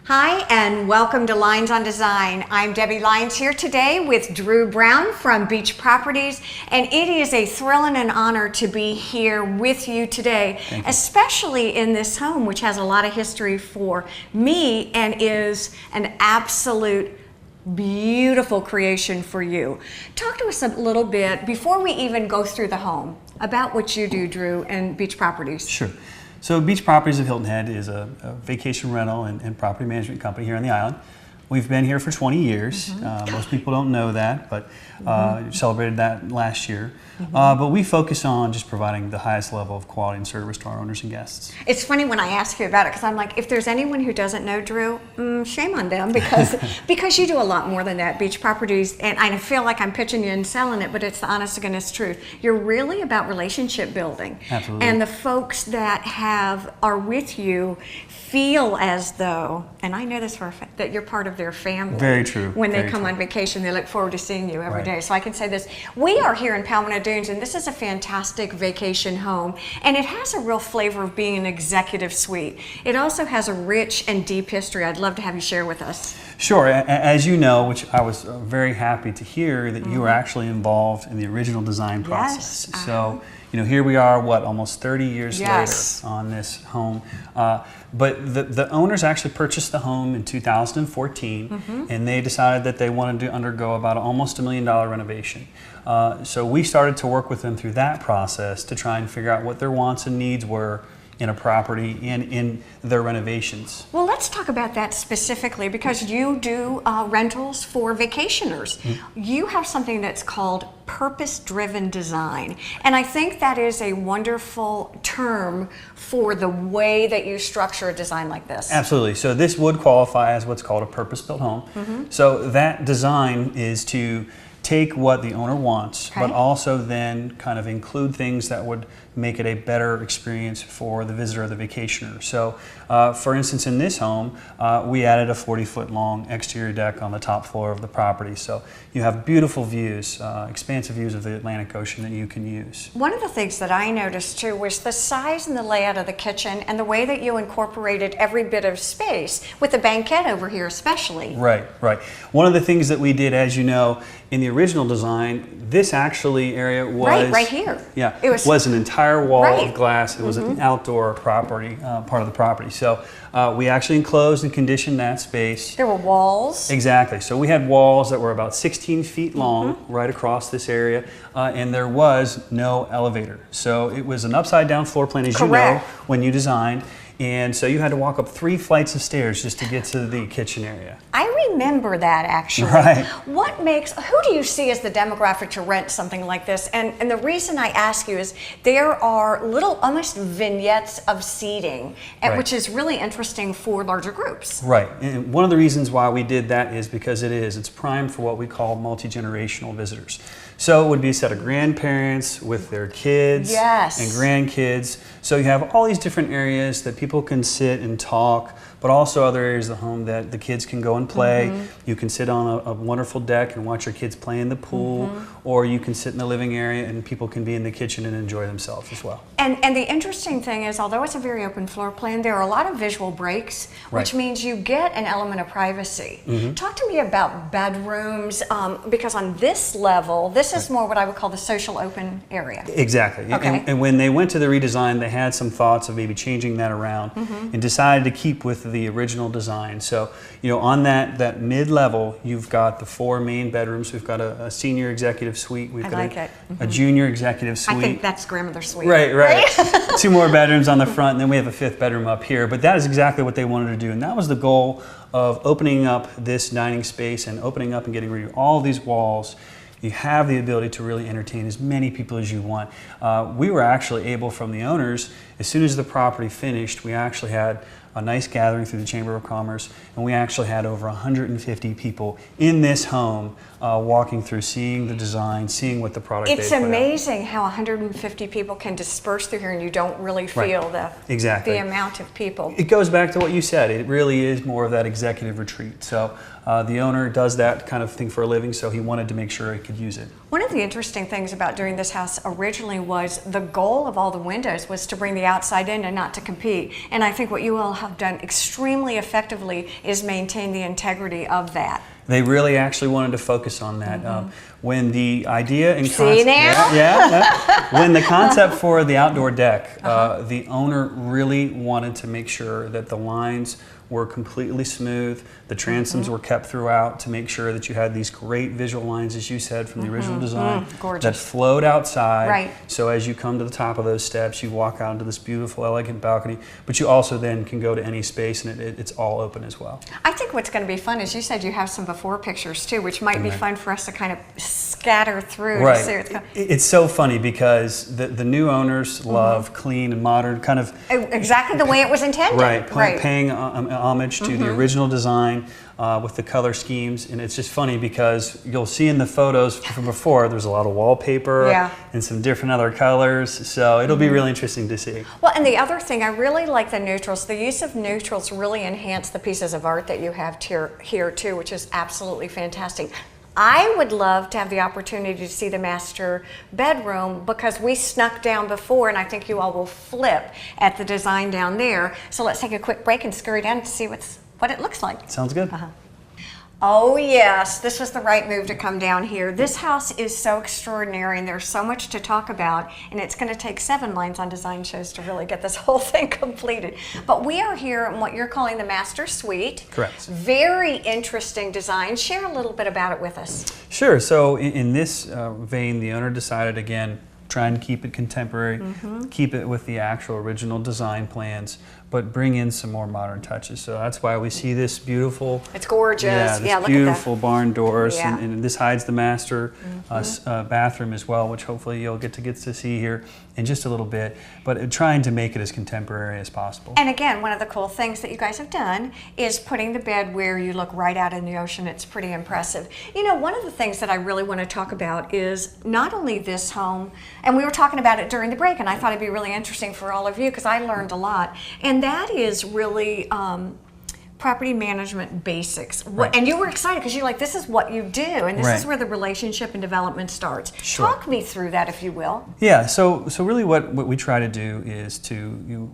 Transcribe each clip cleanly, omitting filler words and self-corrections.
Hi, and welcome to Lynes on Design. I'm Debbie Lynes here today with Drew Brown from Beach Properties, and it is a thrill and an honor to be here with you today, especially in this home, which has a lot of history for me and is an absolute beautiful creation for you. Talk to us a little bit, before we even go through the home, about what you do, Drew, and Beach Properties. Sure. So Beach Properties of Hilton Head is a vacation rental and property management company here on the island. We've been here for 20 years. Most people don't know that, but celebrated that last year. But we focus on just providing the highest level of quality and service to our owners and guests. It's funny when I ask you about it, because I'm like, if there's anyone who doesn't know Drew, shame on them, because you do a lot more than that. Beach Properties, and I feel like I'm pitching you and selling it, but it's the honest to goodness truth. You're really about relationship building. Absolutely. And the folks that are with you feel as though, and I know this for a fact, that you're part of their family. Very true. When they come on vacation, they look forward to seeing you every day. So I can say this. We are here in Palmetto Dunes, and this is a fantastic vacation home, and it has a real flavor of being an executive suite. It also has a rich and deep history I'd love to have you share with us. Sure. As you know, which I was very happy to hear, that you were actually involved in the original design process. Yes. So, you know, here we are, what, almost 30 years later on this home. But the owners actually purchased the home in 2014, and they decided that they wanted to undergo about almost $1 million renovation. So we started to work with them through that process to try and figure out what their wants and needs were in a property and in their renovations. Well, let's talk about that specifically, because you do rentals for vacationers. You have something that's called purpose-driven design, and I think that is a wonderful term for the way that you structure a design like this. Absolutely. So this would qualify as what's called a purpose-built home. So that design is to take what the owner wants, but also then kind of include things that would make it a better experience for the visitor or the vacationer. So for instance, in this home, we added a 40-foot long exterior deck on the top floor of the property. So you have beautiful views, expansive views of the Atlantic Ocean that you can use. One of the things that I noticed too was the size and the layout of the kitchen, and the way that you incorporated every bit of space, with the banquette over here especially. Right, right. One of the things that we did, as you know, in the original design, this actually area was right here. Yeah, it was an entire wall of glass. It was an outdoor property, part of the property. So we actually enclosed and conditioned that space. There were walls. Exactly. So we had walls that were about 16 feet long right across this area, and there was no elevator. So it was an upside down floor plan, as you know, when you designed. And so you had to walk up 3 flights of stairs just to get to the kitchen area. I remember that, actually. Right. Who do you see as the demographic to rent something like this? And the reason I ask you is there are little, almost vignettes of seating, which is really interesting for larger groups. Right. And one of the reasons why we did that is because it's primed for what we call multi-generational visitors. So it would be a set of grandparents with their kids and grandkids. So you have all these different areas that people can sit and talk, but also other areas of the home that the kids can go and play. You can sit on a wonderful deck and watch your kids play in the pool, or you can sit in the living area and people can be in the kitchen and enjoy themselves as well. And the interesting thing is, although it's a very open floor plan, there are a lot of visual breaks, which means you get an element of privacy. Talk to me about bedrooms, because on this level, this is more what I would call the social open area. Exactly. And when they went to the redesign, they had some thoughts of maybe changing that around and decided to keep with the original design. So, you know, on that mid-level, you've got the 4 main bedrooms. We've got a senior executive suite. We've got a junior executive suite. I think that's grandmother suite. Right. 2 more bedrooms on the front, and then we have a 5th bedroom up here. But that is exactly what they wanted to do, and that was the goal of opening up this dining space and opening up and getting rid of all these walls. You have the ability to really entertain as many people as you want. We were actually able, from the owners, as soon as the property finished, we actually had a nice gathering through the Chamber of Commerce, and we actually had over 150 people in this home walking through, seeing the design, seeing what the product is. It's amazing how 150 people can disperse through here and you don't really feel the amount of people. It goes back to what you said. It really is more of that executive retreat. So the owner does that kind of thing for a living, so he wanted to make sure he could use it. One of the interesting things about doing this house originally was the goal of all the windows was to bring the outside in and not to compete. And I think what you all have done extremely effectively is maintain the integrity of that. They really actually wanted to focus on that. When the idea and See now? when the concept for the outdoor deck, the owner really wanted to make sure that the lines were completely smooth, the transoms were kept throughout to make sure that you had these great visual lines, as you said, from the original design that flowed outside. Right. So as you come to the top of those steps, you walk out into this beautiful, elegant balcony, but you also then can go to any space, and it's all open as well. I think what's going to be fun is you said you have some before pictures too, which might be fun for us to kind of scatter through to see what's going. It's so funny because the new owners love clean and modern, kind of exactly the way it was intended. Right, paying homage to the original design with the color schemes, and it's just funny because you'll see in the photos from before there's a lot of wallpaper and some different other colors, so it'll be really interesting to see. Well, and the other thing, I really like the neutrals. The use of neutrals really enhance the pieces of art that you have here too, which is absolutely fantastic. I would love to have the opportunity to see the master bedroom because we snuck down before, and I think you all will flip at the design down there. So let's take a quick break and scurry down to see what it looks like. Sounds good. Oh yes, this was the right move to come down here. This house is so extraordinary and there's so much to talk about, and it's going to take 7 Lynes on Design shows to really get this whole thing completed. But we are here in what you're calling the master suite. Correct. Very interesting design. Share a little bit about it with us. Sure. So in this vein, the owner decided, again, trying to keep it contemporary, keep it with the actual original design plans, but bring in some more modern touches. So that's why we see this beautiful. It's gorgeous. This look beautiful at that. Barn doors, and this hides the master bathroom as well, which hopefully you'll get to see here in just a little bit. But trying to make it as contemporary as possible. And again, one of the cool things that you guys have done is putting the bed where you look right out in the ocean. It's pretty impressive. You know, one of the things that I really want to talk about is not only this home, and we were talking about it during the break, and I thought it'd be really interesting for all of you because I learned a lot. And that is really property management basics. Right. And you were excited because you're like, this is what you do, and this is where the relationship and development starts. Sure. Talk me through that, if you will. Yeah, so really what we try to do is to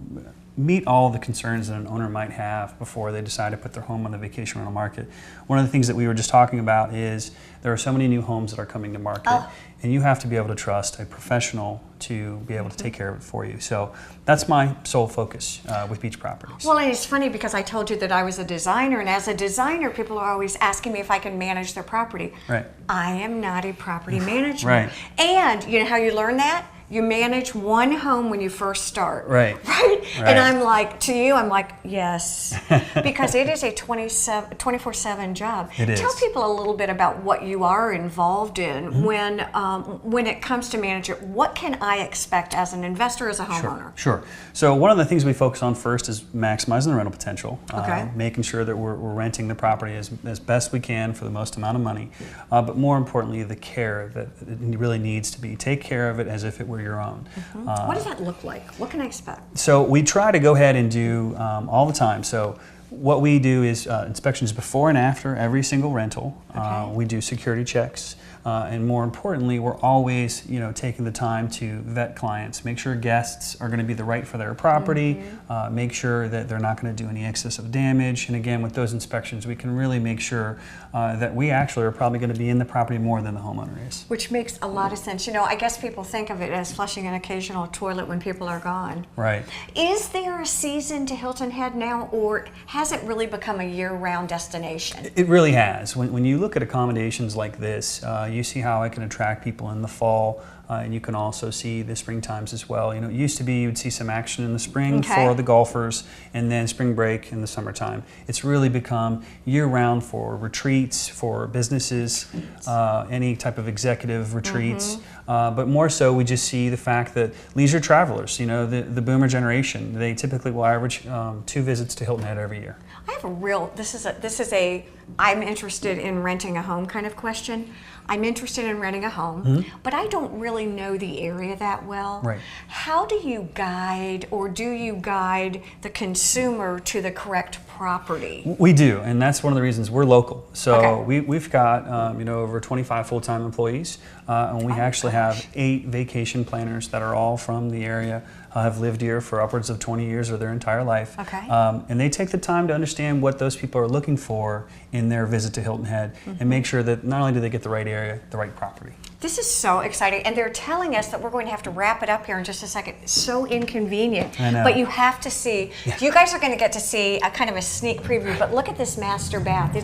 meet all the concerns that an owner might have before they decide to put their home on the vacation rental market. One of the things that we were just talking about is there are so many new homes that are coming to market, and you have to be able to trust a professional to be able to take care of it for you. So that's my sole focus with Beach Properties. Well, and it's funny because I told you that I was a designer, and as a designer, people are always asking me if I can manage their property. Right. I am not a property manager. Right. And you know how you learn that? You manage one home when you first start. Right. Right? And I'm like, to you, I'm like, yes. Because it is a 24/7 job. It is. Tell people a little bit about what you are involved in when it comes to manage it. What can I expect as an investor, as a homeowner? Sure. So one of the things we focus on first is maximizing the rental potential. Making sure that we're renting the property as best we can for the most amount of money. But more importantly, the care that it really needs to be. Take care of it as if it were your own. What does that look like? What can I expect? So we try to go ahead and do all the time. So what we do is inspections before and after every single rental. We do security checks. And more importantly, we're always, taking the time to vet clients, make sure guests are going to be the right for their property, make sure that they're not going to do any excessive damage. And again, with those inspections, we can really make sure that we actually are probably going to be in the property more than the homeowner is. Which makes a lot of sense. I guess people think of it as flushing an occasional toilet when people are gone. Right. Is there a season to Hilton Head now, or has it really become a year-round destination? It really has. When you look at accommodations like this, you see how it can attract people in the fall, and you can also see the spring times as well. It used to be you'd see some action in the spring for the golfers, and then spring break in the summertime. It's really become year-round for retreats, for businesses, any type of executive retreats. But more so, we just see the fact that leisure travelers, the boomer generation, they typically will average 2 visits to Hilton Head every year. I have a real, this is a I'm interested in renting a home kind of question. I'm interested in renting a home, but I don't really know the area that well. Right. How do you guide, or do you guide the consumer to the correct property. We do, and that's one of the reasons we're local. So Okay. we've got over 25 full-time employees, and we actually have 8 vacation planners that are all from the area, have lived here for upwards of 20 years or their entire life. Okay. And they take the time to understand what those people are looking for in their visit to Hilton Head, and make sure that not only do they get the right area, the right property. This is so exciting, and they're telling us that we're going to have to wrap it up here in just a second. So inconvenient. I know. But you have to see. You guys are going to get to see a kind of a sneak preview, but look at this master bath.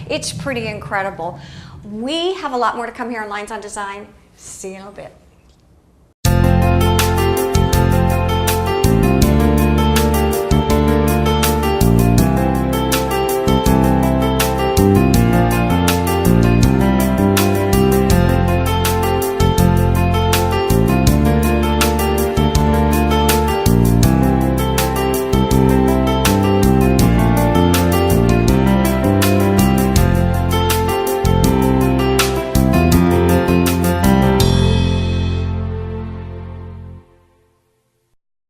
It's pretty incredible. We have a lot more to come here on Lines on Design. See you in a bit.